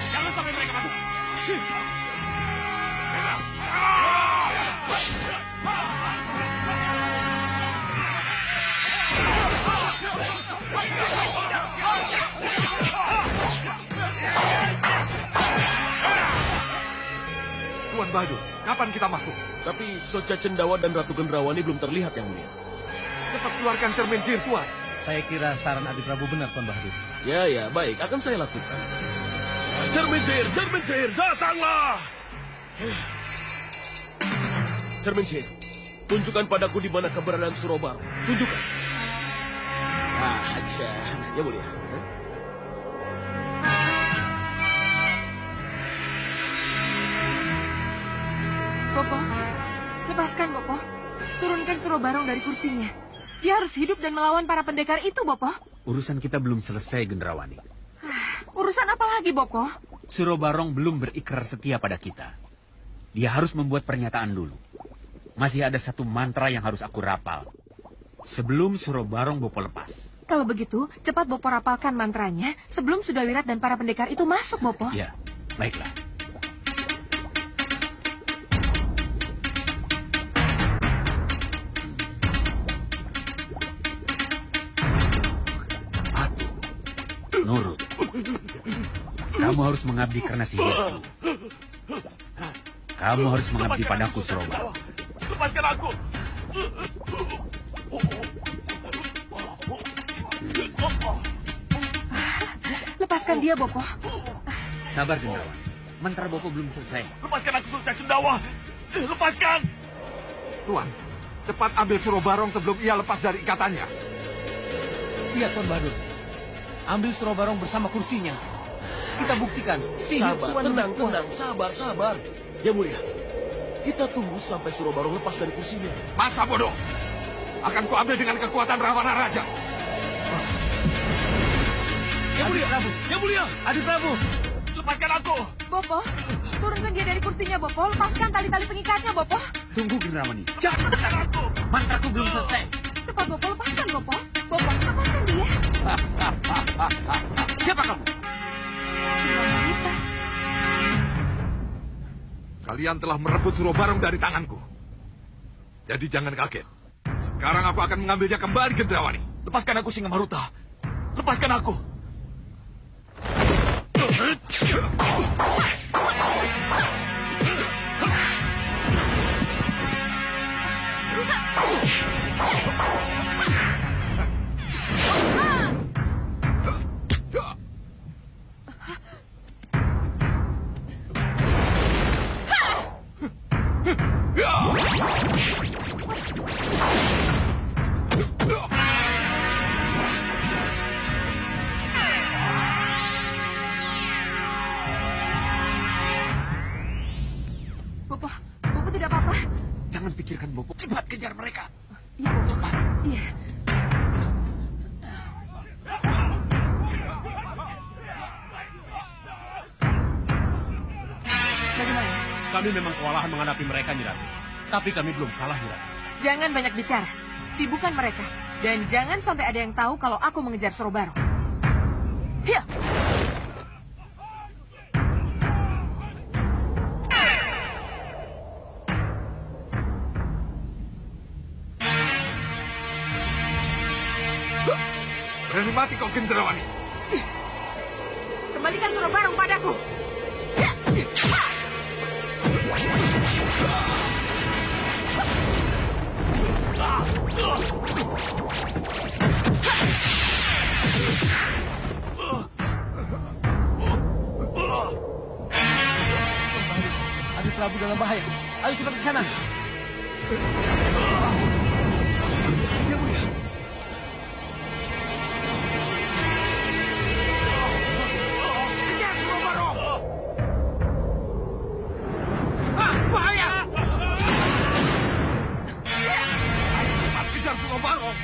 Jangan sampai mereka masuk. Tuan Bahadur, kapan kita masuk? Tapi Soca Cendawa dan Ratu Gendrawani belum terlihat, Yang Mulia. Cepat keluarkan cermin sihir, Tuan. Saya kira saran Adi Prabu benar, Tuan Bahadur. Ya, baik. Akan saya lakukan. Cermin sihir, datanglah! Cermin sihir, tunjukkan padaku di mana keberadaan Surobaro. Tunjukkan. Aja, Yang Mulia. Bopo, lepaskan Bopo. Turunkan Surobarong dari kursinya. Dia harus hidup dan melawan para pendekar itu, Bopo. Urusan kita belum selesai, Gendrawani. Urusan apa lagi, Bopo? Surobarong belum berikrar setia pada kita. Dia harus membuat pernyataan dulu. Masih ada satu mantra yang harus aku rapal. Sebelum Surobarong Bopo lepas. Kalau begitu, cepat Bopo rapalkan mantranya sebelum Sudawirat dan para pendekar itu masuk, Bopo. Ya, baiklah. Nurut. Kamu harus mengabdi karena sihir. Kamu harus mengabdi padaku, Surobaro. Lepaskan aku! Lepaskan dia, Bopo. Sabar, Gendrawani. Mantra Bopo belum selesai. Lepaskan aku, Soca Cendawa! Lepaskan! Tuan, cepat ambil Surobarong sebelum ia lepas dari ikatannya. Iya, Tuan Bahadur. Ambil Surobarong bersama kursinya. Kita buktikan. Sihir Sabar, Tuan tenang, kuat. sabar. Yang Mulia, kita tunggu sampai Surobarong lepas dari kursinya. Masa bodoh? Akan kuambil dengan kekuatan Rawana Raja. Yang Mulia, Yang Mulia! Adi Prabu. Lepaskan aku! Bopo, turunkan dia dari kursinya, Bopo. Lepaskan tali-tali pengikatnya, Bopo. Tunggu, Gendrawani. Lepaskan aku! Mantraku belum selesai. Cepat, Bopo. Lepaskan, Bopo. Bopo, lepaskan dia. Siapa kamu? Singa wanita. Kalian telah merebut Surobarong dari tanganku. Jadi jangan kaget. Sekarang aku akan mengambilnya kembali, Gendrawani. Lepaskan aku, Singa Maruta! Lepaskan aku! Bopo, Bopo tidak apa-apa. Jangan pikirkan Bopo. Cepat kejar mereka. Iya, Bopo. Iya. Bagaimana? Kami memang kewalahan menghadapi mereka, Nyi Ratu. Tapi kami belum kalah, Nyi Ratu. Jangan banyak bicara. Sibukkan mereka. Dan jangan sampai ada yang tahu kalau aku mengejar Surobaro. Hiya! Berani mati kau, Gendrawani. Kembalikan Surobarong padaku. Hiya! Adi Prabu dalam bahaya. Ayo cepat ke sana. Yang Mulia. Kejar Surobarong! Bahaya! Ayo cepat kejar Surobarong.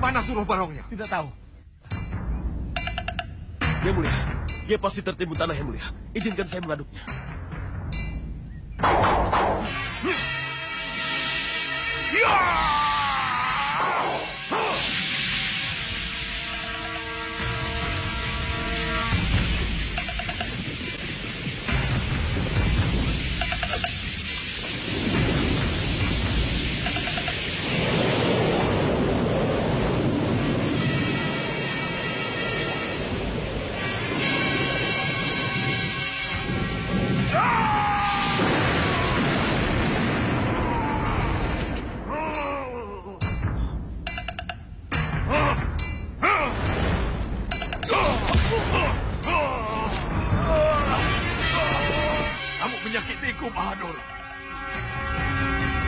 Mana Suruh Barongnya? Tidak tahu. Yang mulia, dia pasti tertimbun tanah yang mulia. Izinkan saya mengaduknya. Kamu menyakitiku, Bahadur.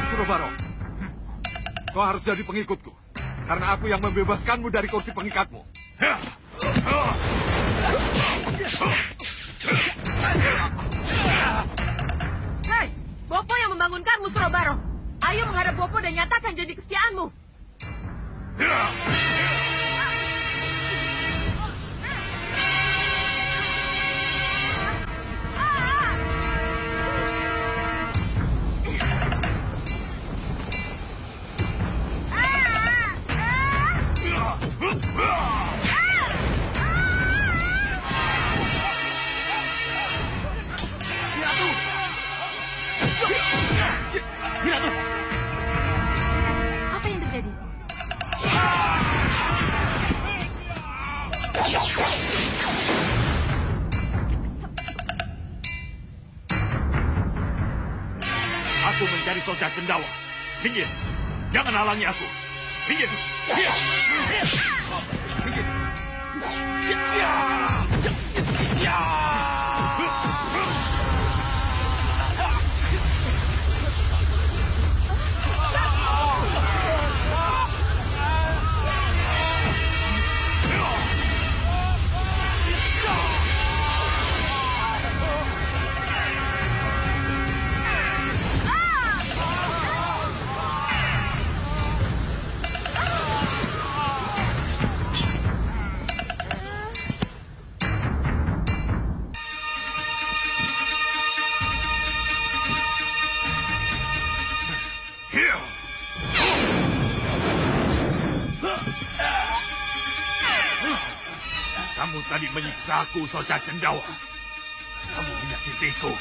Suruh Barong, kau harus jadi pengikutku. Karena aku yang membebaskanmu dari kursi pengikatmu. Hei, Bopo yang membangunkanmu, Suro Barong. Ayo menghadap Bopo dan nyatakan janji kesetiaanmu. Apa yang terjadi? Aku mencari Soja Cendawa. Minggir. Jangan halangi aku. Minggir. Minggir. Minggir. Kamu tadi menyiksa aku, Soja Cendawa. Kamu menyakitiku.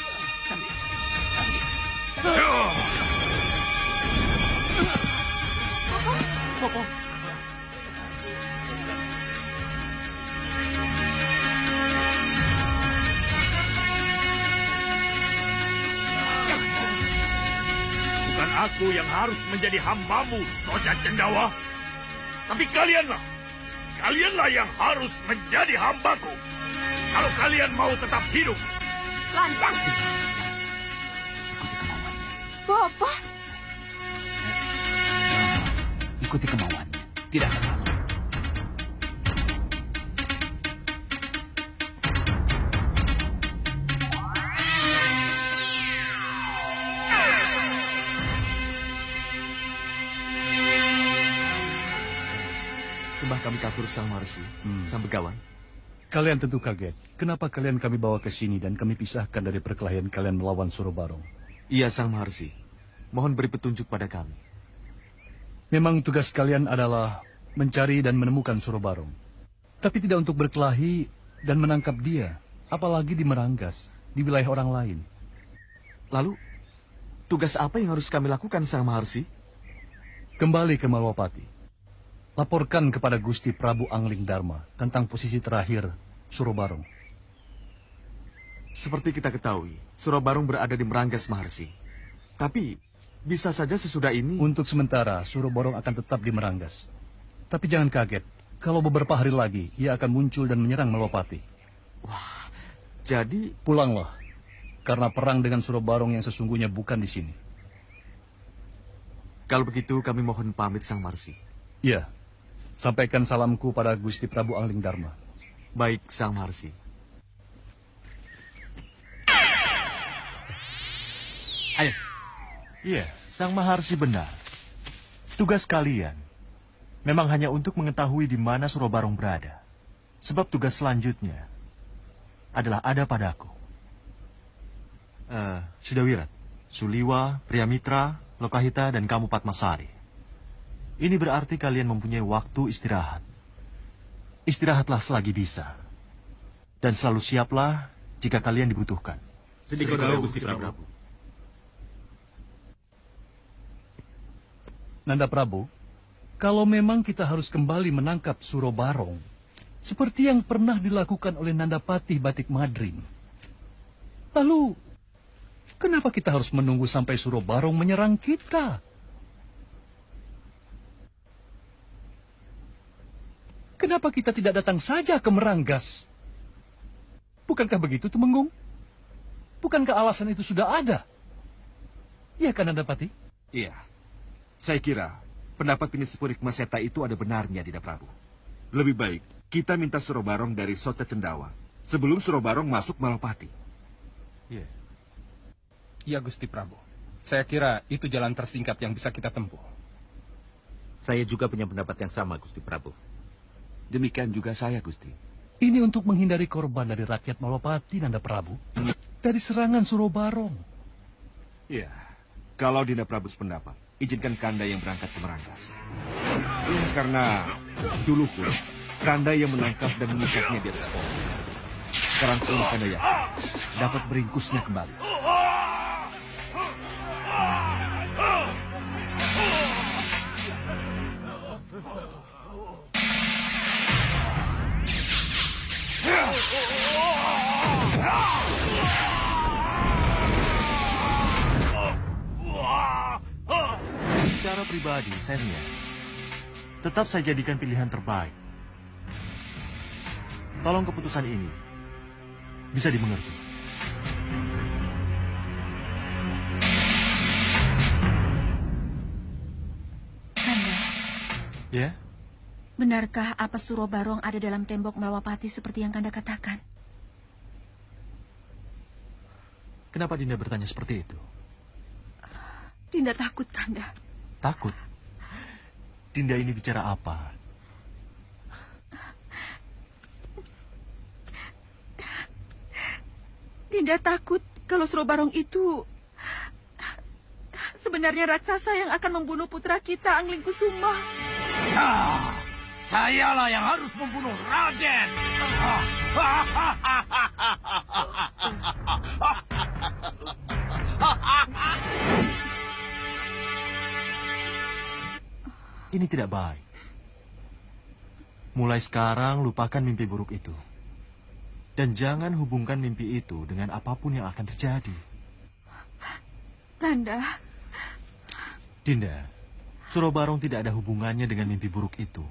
Bopo. Bukan aku yang harus menjadi hambamu, Soja Cendawa. Tapi kalianlah. Kalianlah yang harus menjadi hambaku. Kalau kalian mau tetap hidup. Lancang. Bopo. Ikuti kemauannya. Tidak akan lama. Sembah kami katur Sang Maharsi, Sang Begawan. Kalian tentu kaget. Kenapa kalian kami bawa ke sini dan kami pisahkan dari perkelahian kalian melawan Suro Barong? Iya, Sang Maharsi. Mohon beri petunjuk pada kami. Memang tugas kalian adalah mencari dan menemukan Suro Barong. Tapi tidak untuk berkelahi dan menangkap dia. Apalagi di Meranggas, di wilayah orang lain. Lalu, tugas apa yang harus kami lakukan, Sang Maharsi? Kembali ke Malwapati. Laporkan kepada Gusti Prabu Angling Dharma tentang posisi terakhir Suro Barong. Seperti kita ketahui, Suro Barong berada di Meranggas, Maharsi. Tapi, bisa saja sesudah ini... Untuk sementara, Suro Barong akan tetap di Meranggas. Tapi jangan kaget, kalau beberapa hari lagi, ia akan muncul dan menyerang Malwapati. Wah, jadi... Pulanglah, karena perang dengan Suro Barong yang sesungguhnya bukan di sini. Kalau begitu, kami mohon pamit, Sang Maharsi. Iya. Sampaikan salamku pada Gusti Prabu Angling Dharma. Baik, Sang Maharsi. Ayo. Iya, Sang Maharsi benar. Tugas kalian memang hanya untuk mengetahui di mana Surobarong berada. Sebab tugas selanjutnya adalah ada padaku. Sudawirat, Suliwa, Priyamitra, Lokahita, dan kamu Padmasari. Ini berarti kalian mempunyai waktu istirahat. Istirahatlah selagi bisa. Dan selalu siaplah jika kalian dibutuhkan. Sedikodaw, Gusti Prabu. Nanda Prabu, kalau memang kita harus kembali menangkap Surobarong, seperti yang pernah dilakukan oleh Nanda Patih Batik Madrin, lalu kenapa kita harus menunggu sampai Surobarong menyerang kita? Kenapa kita tidak datang saja ke Meranggas? Bukankah begitu, Tumenggung? Bukankah alasan itu sudah ada? Iya kan, Nanda Patih? Iya. Saya kira pendapat Pinisipuri Maseta itu ada benarnya, Dinda Prabu. Lebih baik kita minta Surobarong dari Sota Cendawa sebelum Surobarong masuk Malopati. Iya. Ya, Gusti Prabu. Saya kira itu jalan tersingkat yang bisa kita tempuh. Saya juga punya pendapat yang sama, Gusti Prabu. Demikian juga saya, Gusti. Ini untuk menghindari korban dari rakyat Malopati, Nanda Prabu. Dari serangan Surobarong. Iya. Kalau Dinda Prabu sependapat, izinkan Kanda yang berangkat ke Meranggas. Ya, karena dulu pun Kanda yang menangkap dan mengikatnya di atas pohon. Sekarang pun Kanda ya dapat meringkusnya kembali. Secara pribadi, saya tetap saya jadikan pilihan terbaik. Tolong keputusan ini bisa dimengerti. Kanda. Ya? Benarkah apa Surobarong ada dalam tembok Malwapati seperti yang Kanda katakan? Kenapa Dinda bertanya seperti itu? Dinda takut, Kanda. Takut? Dinda ini bicara apa? Dinda takut kalau Surobarong itu sebenarnya raksasa yang akan membunuh putra kita, Anglingkusuma. Sayalah yang harus membunuh Raden. Ini tidak baik. Mulai sekarang lupakan mimpi buruk itu. Dan jangan hubungkan mimpi itu dengan apapun yang akan terjadi. Kanda. Dinda, Surobarong tidak ada hubungannya dengan mimpi buruk itu.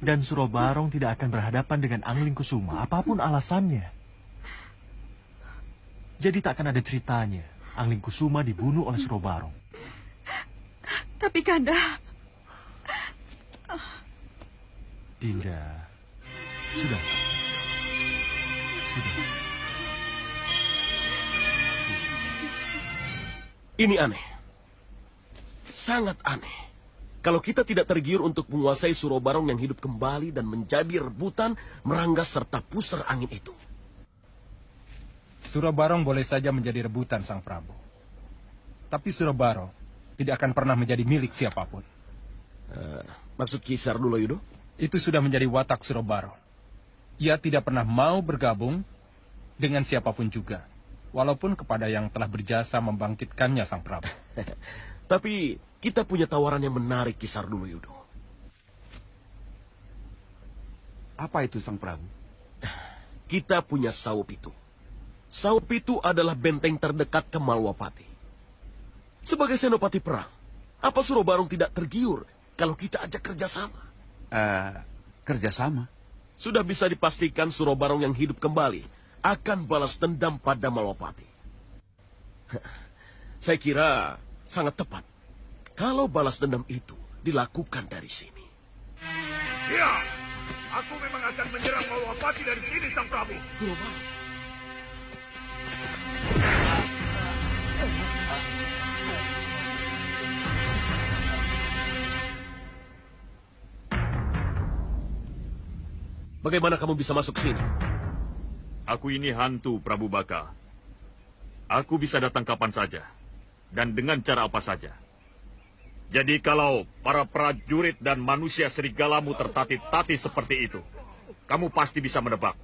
Dan Surobarong tidak akan berhadapan dengan Anglingkusuma, apapun alasannya. Jadi tak akan ada ceritanya Anglingkusuma dibunuh oleh Surobarong. Tapi Kanda... Dinda, sudah. Ini aneh. Sangat aneh. Kalau kita tidak tergiur untuk menguasai Surobarong yang hidup kembali dan menjadi rebutan Meranggas serta pusar angin itu. Surobarong boleh saja menjadi rebutan Sang Prabu. Tapi Surobarong tidak akan pernah menjadi milik siapapun. Maksud Kisar dulu, Yudo? Itu sudah menjadi watak Surobarong. Ia tidak pernah mau bergabung dengan siapapun juga. Walaupun kepada yang telah berjasa membangkitkannya Sang Prabu. Tapi kita punya tawaran yang menarik, Kisar dulu, Yudo. Apa itu, Sang Prabu? Kita punya Saupitu. Saupitu adalah benteng terdekat ke Malwapati. Sebagai senopati perang, apa Surobarong tidak tergiur kalau kita ajak kerjasama? Kerjasama? Sudah bisa dipastikan Surobarong yang hidup kembali akan balas dendam pada Malwapati. Saya kira sangat tepat kalau balas dendam itu dilakukan dari sini. Ya, aku memang akan menyerang Malwapati dari sini, Sang Prabu. Surobarong. Bagaimana kamu bisa masuk ke sini? Aku ini hantu, Prabu Baka. Aku bisa datang kapan saja, dan dengan cara apa saja. Jadi kalau para prajurit dan manusia serigalamu tertatih-tatih seperti itu, kamu pasti bisa menebak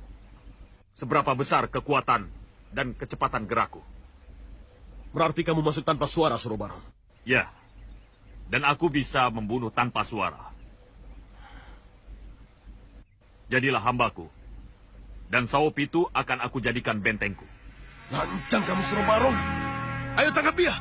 seberapa besar kekuatan dan kecepatan gerakku. Berarti kamu masuk tanpa suara, Surobarong? Ya, dan aku bisa membunuh tanpa suara. Jadilah hambaku, dan Sao Pitu akan aku jadikan bentengku. Lancang kamu, Surobarong. Ayo tangkap dia.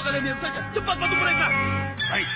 Kalian diam saja. Cepat bantu mereka. Baik.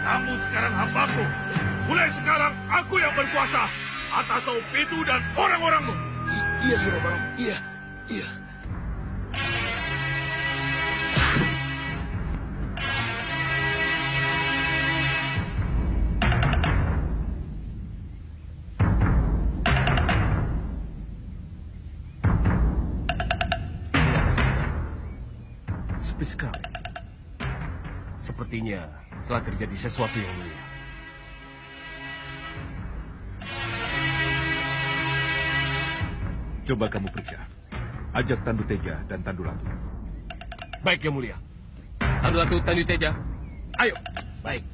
Kamu sekarang hambaku. Mulai sekarang aku yang berkuasa atas Sao Pitu dan orang-orangmu. Iya, Surobarong. Iya. Iya. sepi sekali. Sepertinya telah terjadi sesuatu yang mulia. Coba kamu periksa. Ajak Tandu Teja dan Tandu Ratu. Baik, Yang Mulia. Tandu Ratu, Tandu Teja. Ayo. Baik.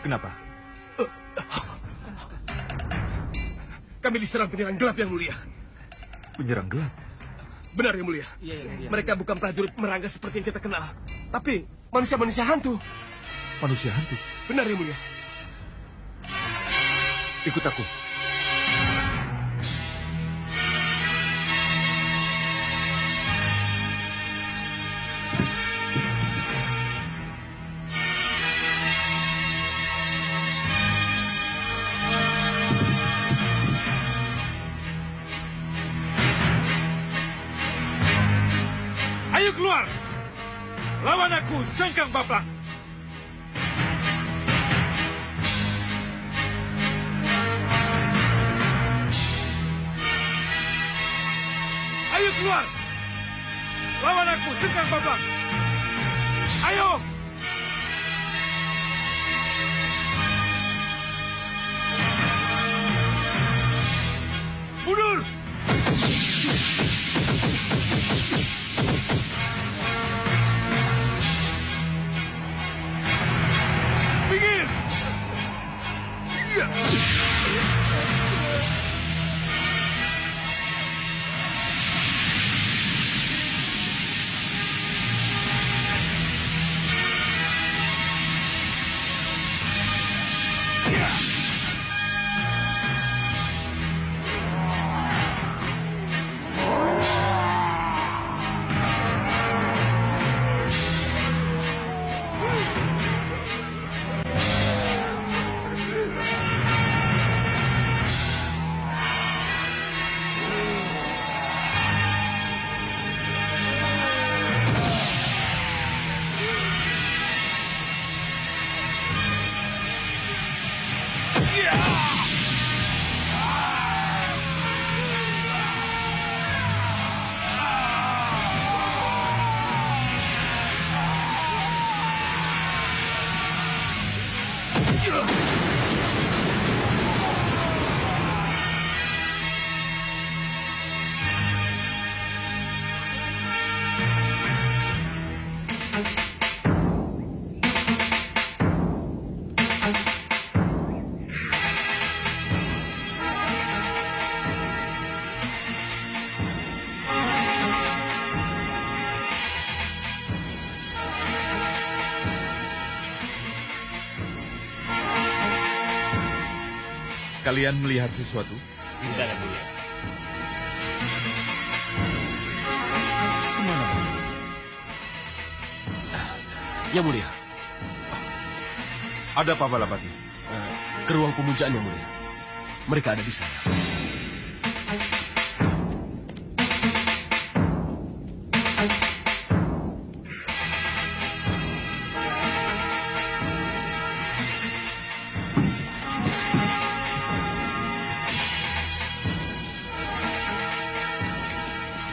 Kenapa? Kami diserang penyerang gelap, Yang Mulia. Penyerang gelap? Benar, Yang Mulia. Mereka bukan prajurit Merangga seperti yang kita kenal, tapi manusia-manusia hantu. Manusia hantu? Benar, Yang Mulia. Ikut aku. Ayo keluar! Lawan aku, Sengkang Baplak! Ayo keluar! Lawan aku, Sengkang Baplak! Ayo! Mundur! Pinggir! Iya! Kalian melihat sesuatu? Tidak, Yang Mulia. Yang Mulia, Ada apa, Balapati? Ke ruang pemujaan yang mulia. Mereka ada di sana.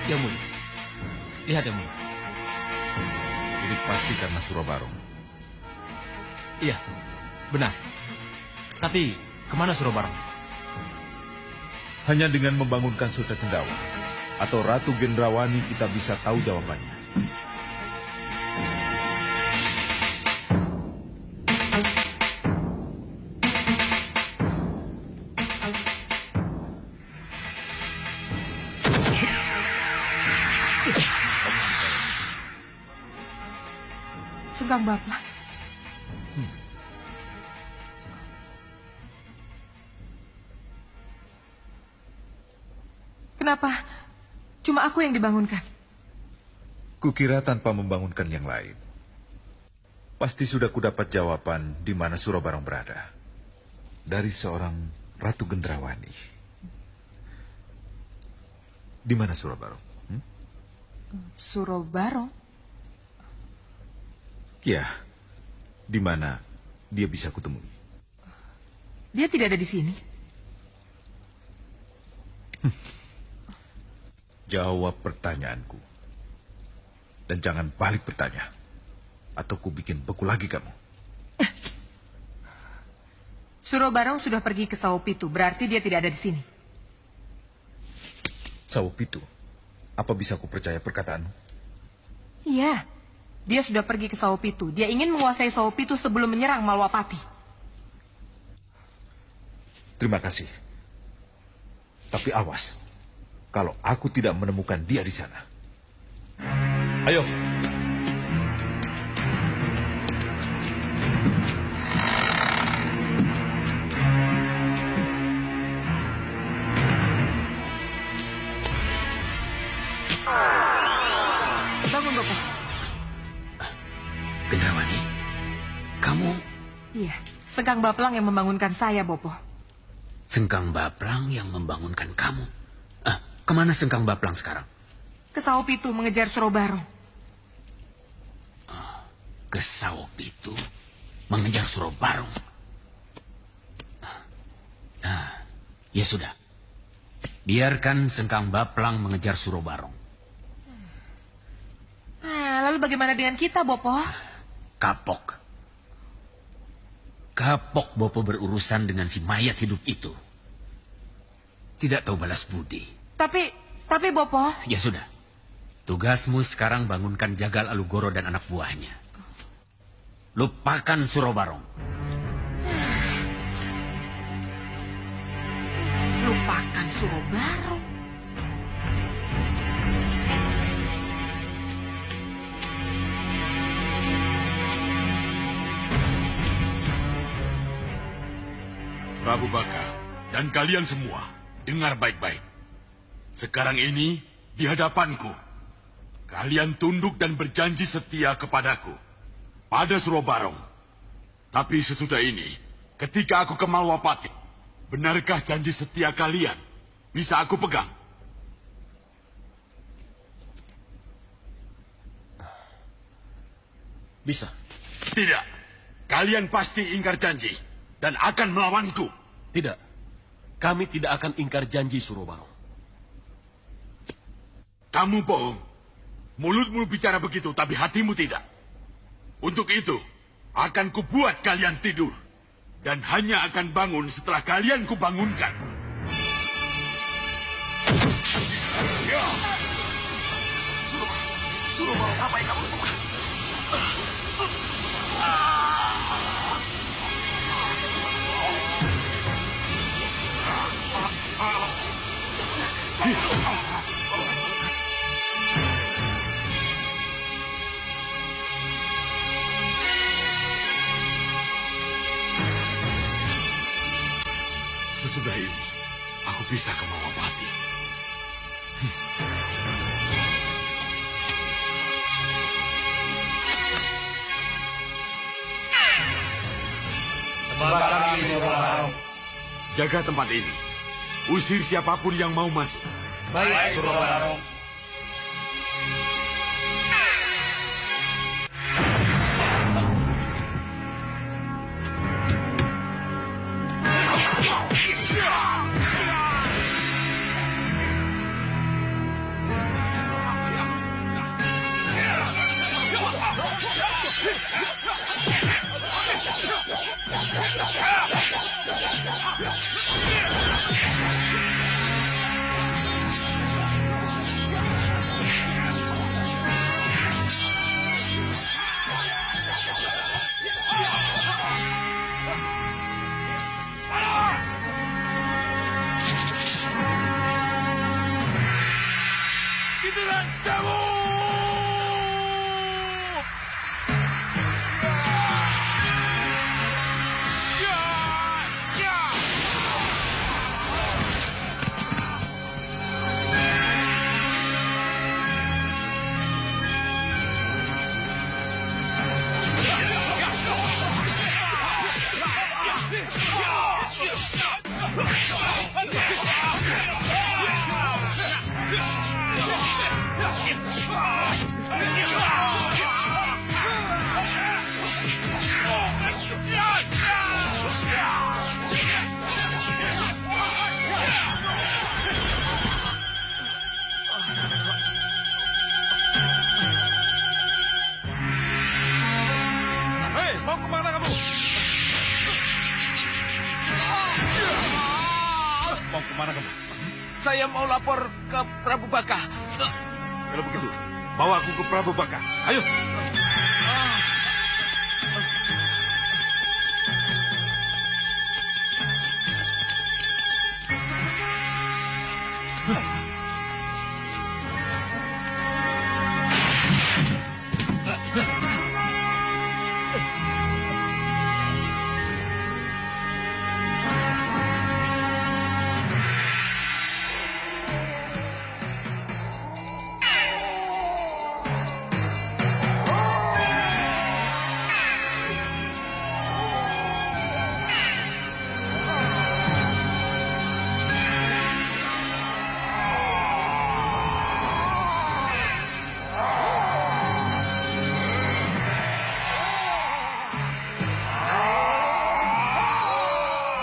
Yang mulia. Lihat yang mulia. Ini pasti karena Surabarong. Iya, benar. Tapi kemana Surabarong? Hanya dengan membangunkan Surta Cendawa atau Ratu Gendrawani kita bisa tahu jawabannya. Sengkang Baplang. Kenapa cuma aku yang dibangunkan? Kukira tanpa membangunkan yang lain. Pasti sudah kudapat jawaban di mana Surabarong berada. Dari seorang Ratu Gendrawani. Di mana Surabarong? Surabarong? Ya, di mana dia bisa kutemui? Dia tidak ada di sini. Jawab pertanyaanku. Dan jangan balik bertanya. Atau ku bikin beku lagi kamu. Surabarong sudah pergi ke Sawopitu, berarti dia tidak ada di sini. Sawopitu? Apa bisa ku percaya perkataanmu? Iya, dia sudah pergi ke Sawopitu. Dia ingin menguasai Sawopitu sebelum menyerang Malwapati. Terima kasih. Tapi awas, kalau aku tidak menemukan dia di sana. Ayo. Bangun, Bopo. Gendrawani, kamu... Iya, Sengkang Baplang yang membangunkan saya, Bopo. Sengkang Baplang yang membangunkan kamu? Kemana Sengkang Baplang sekarang? Ke Sawopitu mengejar Surabarong. Ke Sawopitu mengejar Surabarong? Ya sudah. Biarkan Sengkang Baplang mengejar Surabarong. Lalu bagaimana dengan kita, Bopo? Kapok. Kapok Bopo berurusan dengan si mayat hidup itu. Tidak tahu balas budi. Tapi Bopo... Ya sudah. Tugasmu sekarang bangunkan Jagal Alugoro dan anak buahnya. Lupakan Surabarong. Lupakan Surabarong? Prabu Baka dan kalian semua, dengar baik-baik. Sekarang ini, di hadapanku, kalian tunduk dan berjanji setia kepadaku, pada Surabarong. Tapi sesudah ini, ketika aku ke Malwapati, benarkah janji setia kalian bisa aku pegang? Bisa. Tidak. Kalian pasti ingkar janji dan akan melawanku. Tidak. Kami tidak akan ingkar janji Surabarong. Kamu bohong. Mulutmu bicara begitu, tapi hatimu tidak. Untuk itu, akan kubuat kalian tidur. Dan hanya akan bangun setelah kalian kubangunkan. Ya. Surabarong, apa yang kamu lakukan? Sesudah ini, aku bisa ke Malwapati. Batang Suro-Barong. Jaga tempat ini. Usir siapapun yang mau masuk. Baik, Suro-Barong. Giliran sabuk! Hei, mau kemana kamu? Mau kemana kamu? Saya mau lapor ke Prabu Baka. Kalau begitu, bawa aku ke Prabu Baka. Ayo.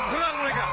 Serang mereka.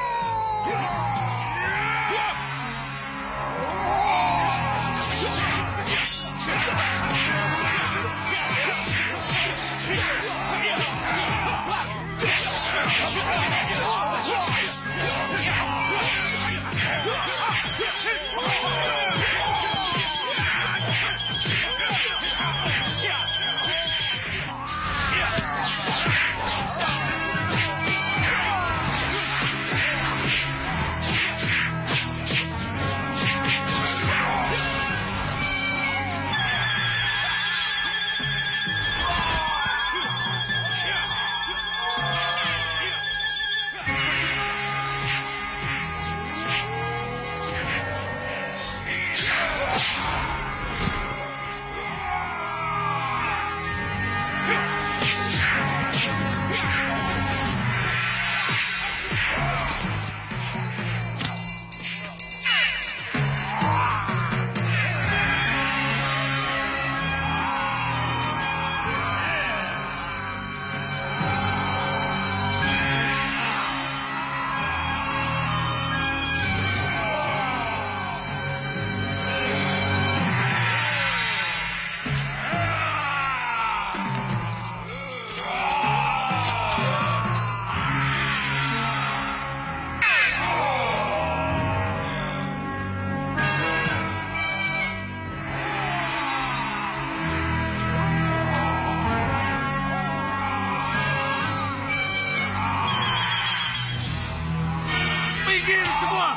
Minggir semua.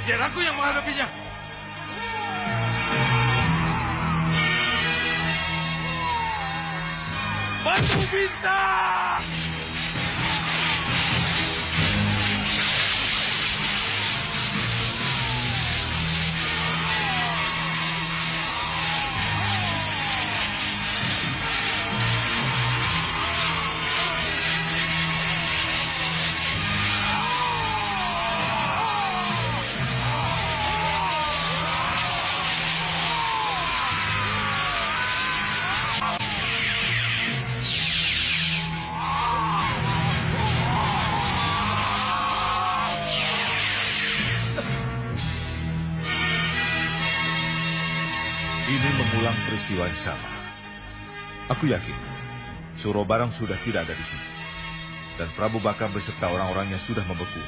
Biar aku yang menghadapinya. Batu bintang! Ini mengulang peristiwa yang sama. Aku yakin Surobarong sudah tidak ada di sini. Dan Prabu Baka beserta orang-orangnya sudah membeku,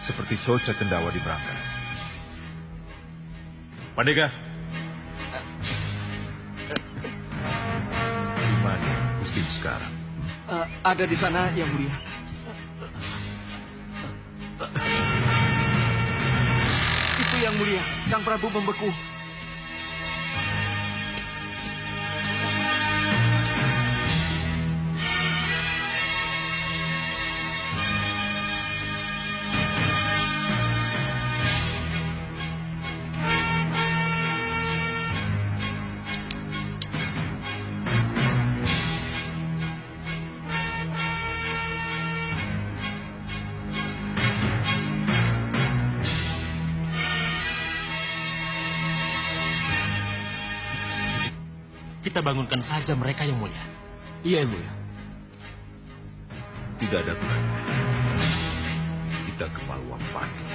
seperti Soca Cendawa di Brankas. Pandega, di mana Gusti sekarang? Ada di sana, Yang Mulia. Itu Yang Mulia, Sang Prabu membeku. Kita bangunkan saja mereka, Yang Mulia. Iya, Yang Mulia. Tidak ada gunanya. Kita ke Malwapati.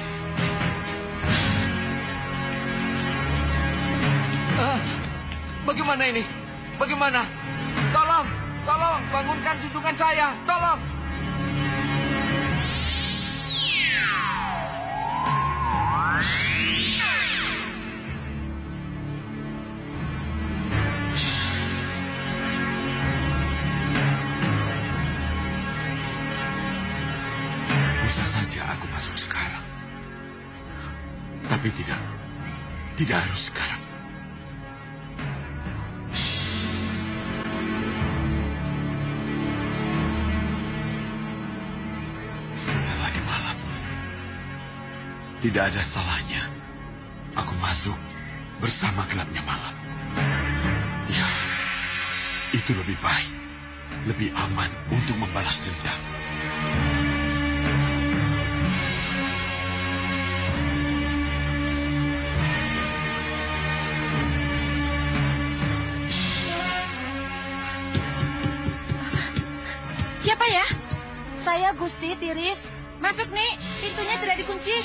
Bagaimana ini? Bagaimana? Tolong, tolong, bangunkan junjungan saya, tolong. Bisa saja aku masuk sekarang. Tapi tidak harus sekarang. Sebentar lagi malam. Tidak ada salahnya aku masuk bersama gelapnya malam. Ya, itu lebih baik, lebih aman untuk membalas dendam. Siapa ya? Saya Gusti Tiris. Masuk, Nik. Pintunya tidak dikunci.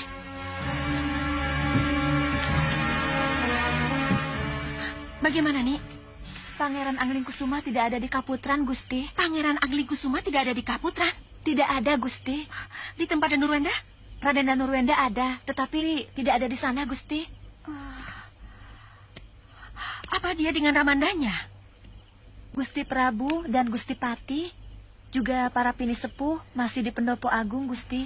Bagaimana, Nik? Pangeran Anglingkusuma tidak ada di Kaputran, Gusti. Pangeran Anglingkusuma tidak ada di Kaputran? Tidak ada, Gusti. Di tempat Danurwenda? Raden Danurwenda ada, tetapi tidak ada di sana, Gusti. Apa dia dengan Ramandanya? Gusti Prabu dan Gusti Pati, juga para pini sepuh masih di Pendopo Agung, Gusti.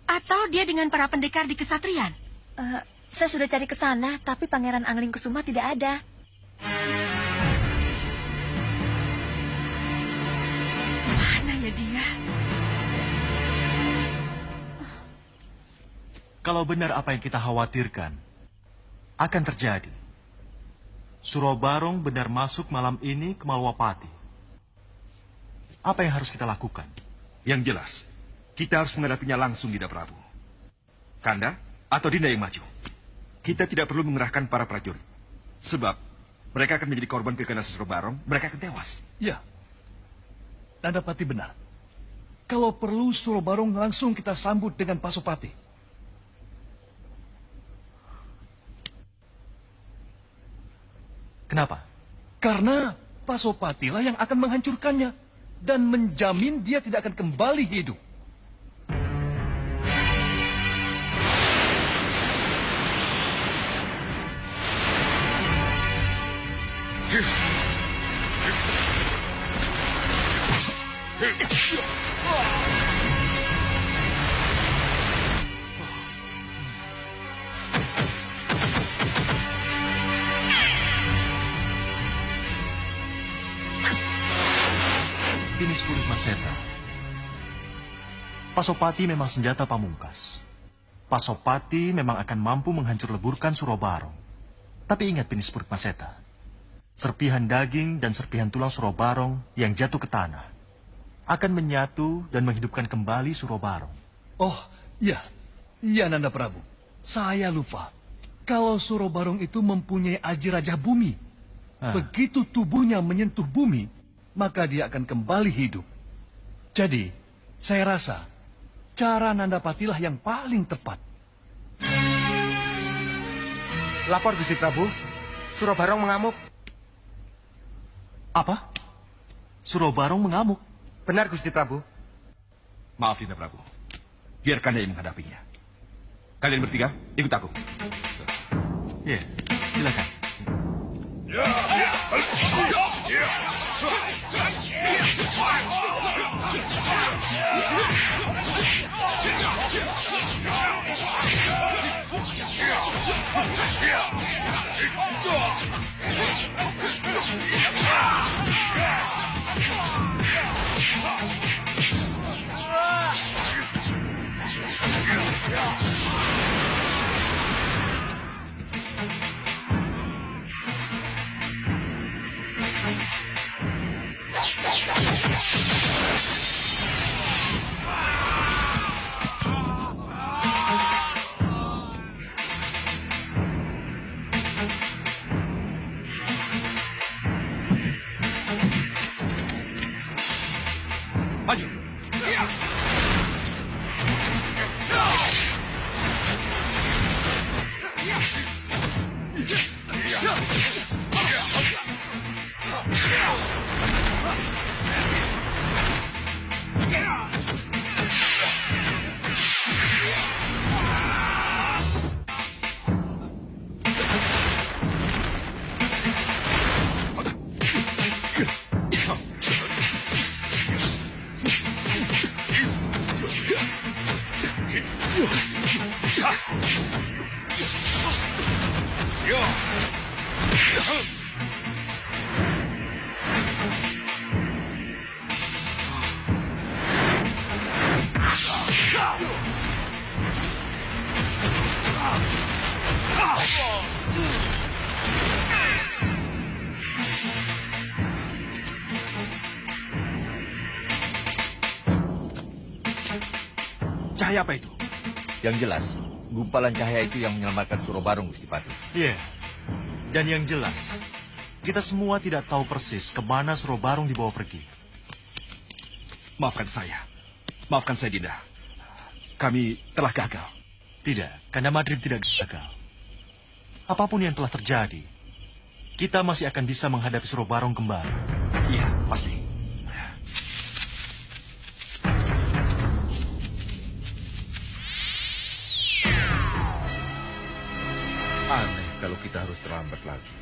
Atau dia dengan para pendekar di Kesatrian? Saya sudah cari ke sana, tapi Pangeran Anglingkusuma tidak ada. Mana ya dia? Kalau benar apa yang kita khawatirkan, akan terjadi. Surobarong benar masuk malam ini ke Malwapati. Apa yang harus kita lakukan? Yang jelas, kita harus menghadapinya langsung, Dinda Prabu. Kanda atau Dinda yang maju. Kita tidak perlu mengerahkan para prajurit. Sebab mereka akan menjadi korban keganasan Surobarong, mereka akan tewas. Ya, Nandapati benar. Kalau perlu Surobarong langsung kita sambut dengan Pasopati. Kenapa? Karena Pasopatilah yang akan menghancurkannya dan menjamin dia tidak akan kembali hidup. Pinis Purit Maseta. Pasopati memang senjata pamungkas. Pasopati memang akan mampu menghancur leburkan Surobarong. Tapi ingat Pinis Purit Maseta, serpihan daging dan serpihan tulang Surobarong yang jatuh ke tanah akan menyatu dan menghidupkan kembali Surobarong. Oh, iya. Iya, Nanda Prabu. Saya lupa. Kalau Surobarong itu mempunyai aji Raja Bumi. Begitu tubuhnya menyentuh bumi, maka dia akan kembali hidup. Jadi, saya rasa cara Nandapatilah yang paling tepat. Lapor, Gusti Prabu. Suro Barong mengamuk. Apa? Suro Barong mengamuk? Benar, Gusti Prabu. Maaf, Dinda Prabu. Biar Kanda yang menghadapinya. Kalian bertiga, ikut aku. Ya, silakan. Maju. Cahaya apa itu? Yang jelas, gumpalan cahaya itu yang menyelamatkan Suro Barong, Gusti Pati. Iya. Dan yang jelas, kita semua tidak tahu persis kemana Suro Barong dibawa pergi. Maafkan saya, Dinda. Kami telah gagal. Tidak, Kanda Madrim tidak gagal. Apapun yang telah terjadi, kita masih akan bisa menghadapi Suro Barong kembali. Iya, pasti. Aneh kalau kita harus terlambat lagi.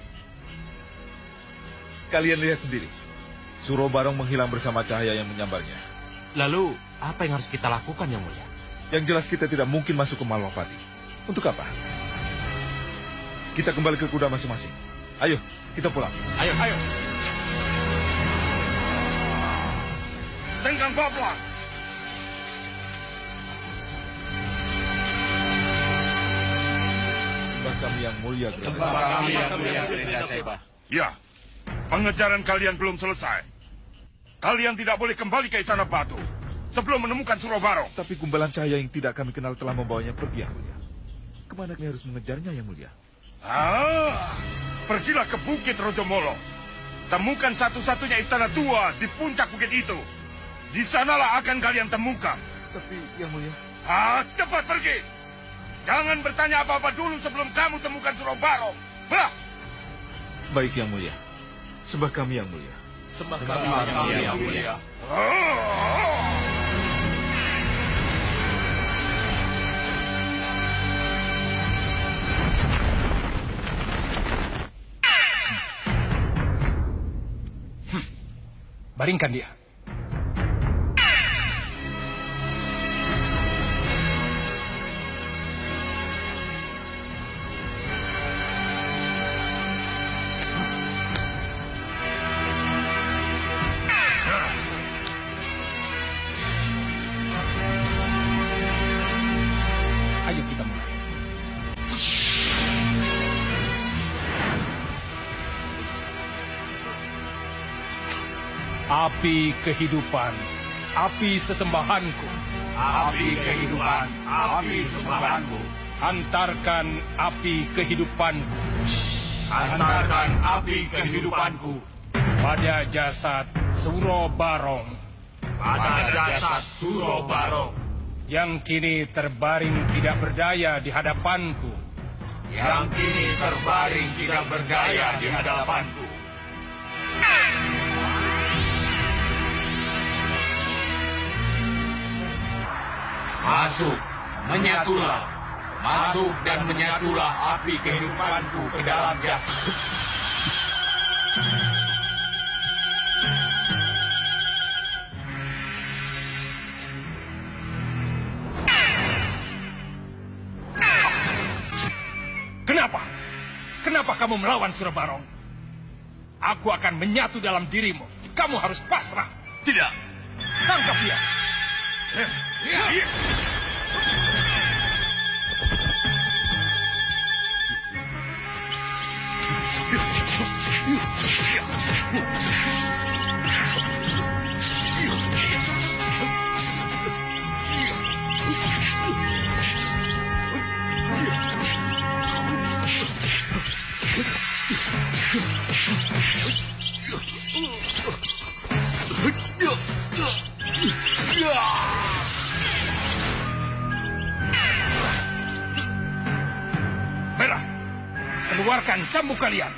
Kalian lihat sendiri. Suro Barong menghilang bersama cahaya yang menyambarnya. Lalu, apa yang harus kita lakukan, Yang Mulia? Yang jelas kita tidak mungkin masuk ke Malwapati. Untuk apa? Kita kembali ke kuda masing-masing. Ayo, kita pulang. Ayo. Sengkang Babla. Sembah kami yang mulia. Ya, pengejaran kalian belum selesai. Kalian tidak boleh kembali ke Istana Batu sebelum menemukan Suro Barong. Tapi gumbalan cahaya yang tidak kami kenal telah membawanya pergi, Yang Mulia. Kemana kami harus mengejarnya, Yang Mulia? Pergilah ke Bukit Rojomolo. Temukan satu-satunya istana tua di puncak bukit itu. Di sanalah akan kalian temukan. Tapi, Yang Mulia... Cepat pergi. Jangan bertanya apa-apa dulu sebelum kamu temukan Suro Barong. Bah! Baik, Yang Mulia. Sembah kami, Yang Mulia. Sembah kami, Yang Mulia. Baringkan dia. Ayo kita mulai. Api kehidupan, api sesembahanku. Api kehidupan, api sesembahanku. Hantarkan api kehidupanku. Hantarkan api kehidupanku. Pada jasad Suro Barong. Pada jasad Suro Barong. Yang kini terbaring tidak berdaya di hadapanku. yang kini terbaring tidak berdaya di hadapanku. Masuk, menyatulah. Masuk dan menyatulah api kehidupanku ke dalam jasad. Kenapa? Kenapa kamu melawan Surabarong? Aku akan menyatu dalam dirimu. Kamu harus pasrah. Tidak. Tangkap dia. Merah, keluarkan cambuk kalian.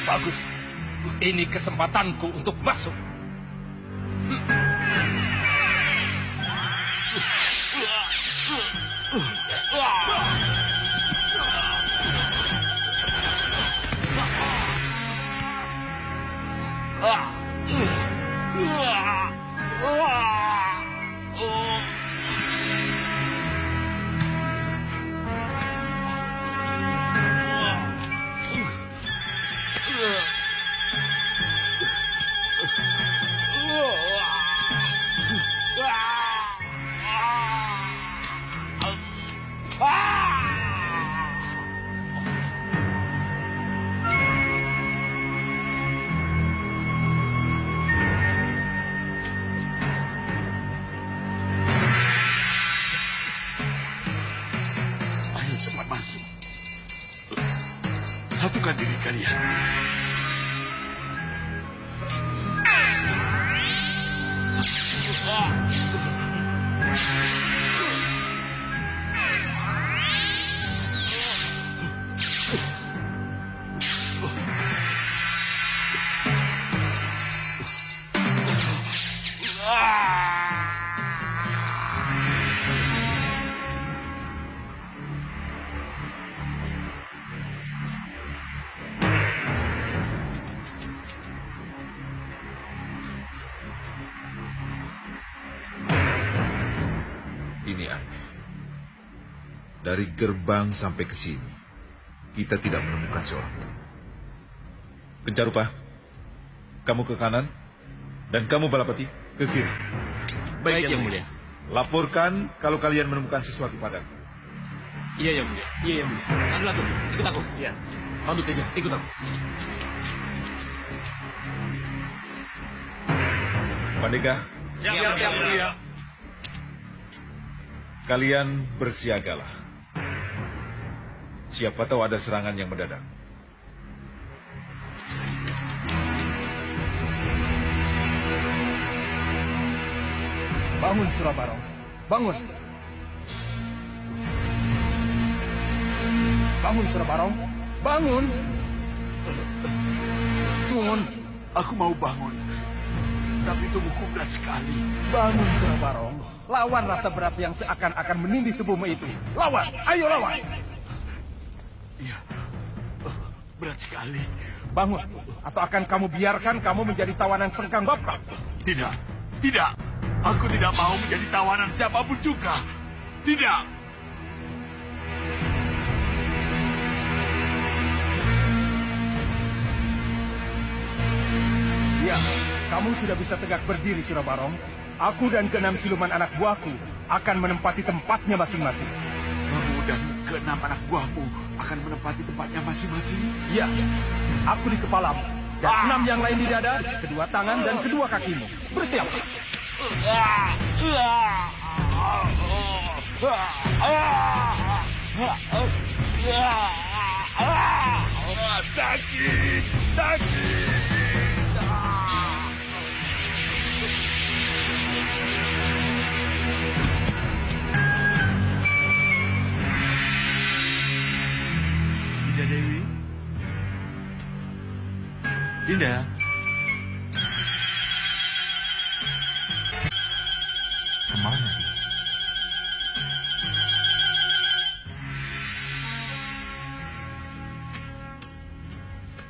Bagus. Ini kesempatanku untuk masuk. Satukan diri kalian. Ini aneh. Dari gerbang sampai ke sini, kita tidak menemukan seorang pun. Pencarupa, kamu ke kanan, dan kamu Balapati ke kiri. Baik, Yang Mulia. Laporkan kalau kalian menemukan sesuatu padaku. Iya, Yang Mulia. Iya, Yang Mulia. Ambil aku, ikut aku. Iya. Ambil saja, ikut aku. Pandega, Siap, Yang Mulia. kalian bersiagalah. Siapa tahu ada serangan yang mendadak. Bangun, Surabarong. Bangun. Bangun, Surabarong. Bangun. Tun. Aku mau bangun. Tapi tubuhku berat sekali. Bangun, Surabarong. Lawan rasa berat yang seakan-akan menindih tubuhmu itu. Lawan. Ayo lawan. Iya. Berat sekali. Bangun. Atau akan kamu biarkan kamu menjadi tawanan Sengkang Bapak? Tidak. Tidak. Aku tidak mau menjadi tawanan siapapun juga. Tidak. Ya, kamu sudah bisa tegak berdiri, Surabarong. Aku dan keenam siluman anak buahku akan menempati tempatnya masing-masing. Kamu dan keenam anak buahmu akan menempati tempatnya masing-masing? Ya, aku di kepalamu. Dan 6 yang lain di dada, kedua tangan dan kedua kakimu. Bersiap. Sakit, sakit. Dinda Dewi? Dinda? Kemana dia?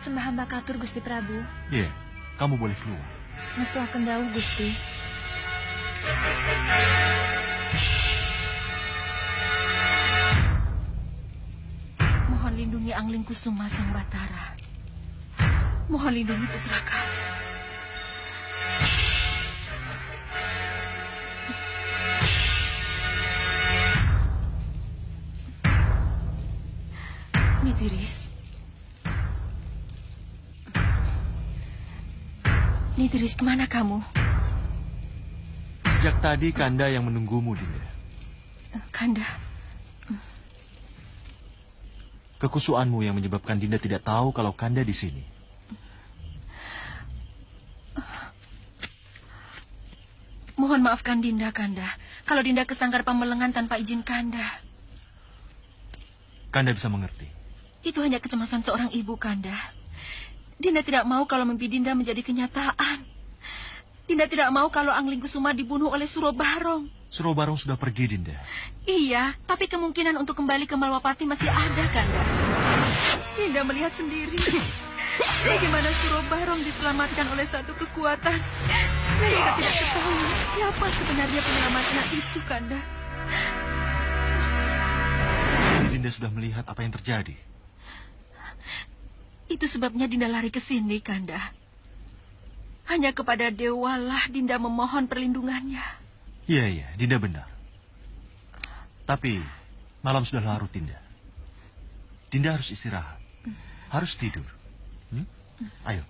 Sembah hamba katur Gusti Prabu. Iya, kamu boleh keluar. Mestu akan jauh Gusti. Mohon lindungi Angling Kusuma Sang Batara. Mohon lindungi putra kami. Nitiris. Nitiris, kemana kamu? Sejak tadi Kanda yang menunggumu, Dinda. Kanda. Kekusuanmu yang menyebabkan Dinda tidak tahu kalau Kanda di sini. Mohon maafkan Dinda, Kanda. Kalau Dinda kesanggar pamelengan tanpa izin Kanda. Kanda bisa mengerti. Itu hanya kecemasan seorang ibu, Kanda. Dinda tidak mau kalau mimpi Dinda menjadi kenyataan. Dinda tidak mau kalau Angling Kusuma dibunuh oleh Surobarong. Surobarong sudah pergi, Dinda. Iya, tapi kemungkinan untuk kembali ke Malwapati masih ada, Kanda. Dinda melihat sendiri bagaimana Surobarong diselamatkan oleh satu kekuatan. Dan Dinda tidak ketahui siapa sebenarnya penyelamatnya itu, Kanda. Jadi Dinda sudah melihat apa yang terjadi. Itu sebabnya Dinda lari ke sini, Kanda. Hanya kepada dewalah Dinda memohon perlindungannya. Iya, Dinda benar. Tapi malam sudah larut, Dinda. Dinda harus istirahat. Harus tidur. Ayo.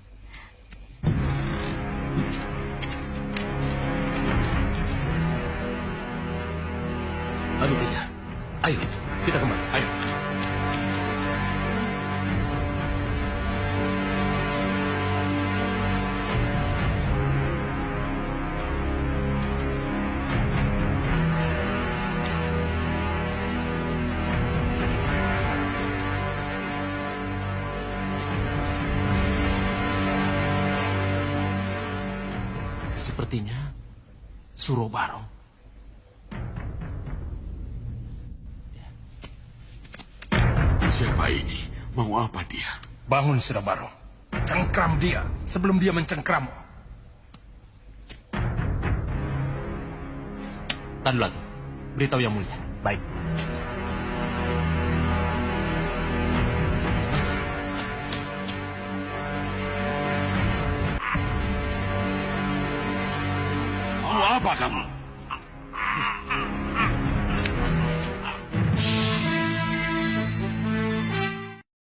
Anu tidak. Ayo, kita kembali. Ayo. Sepertinya Surobarong. Siapa ini? Mau apa dia? Bangun, Surobarong. Cengkram dia sebelum dia mencengkrammu. Tadu Latu, beritahu yang mulia. Baik. Mau apa kamu?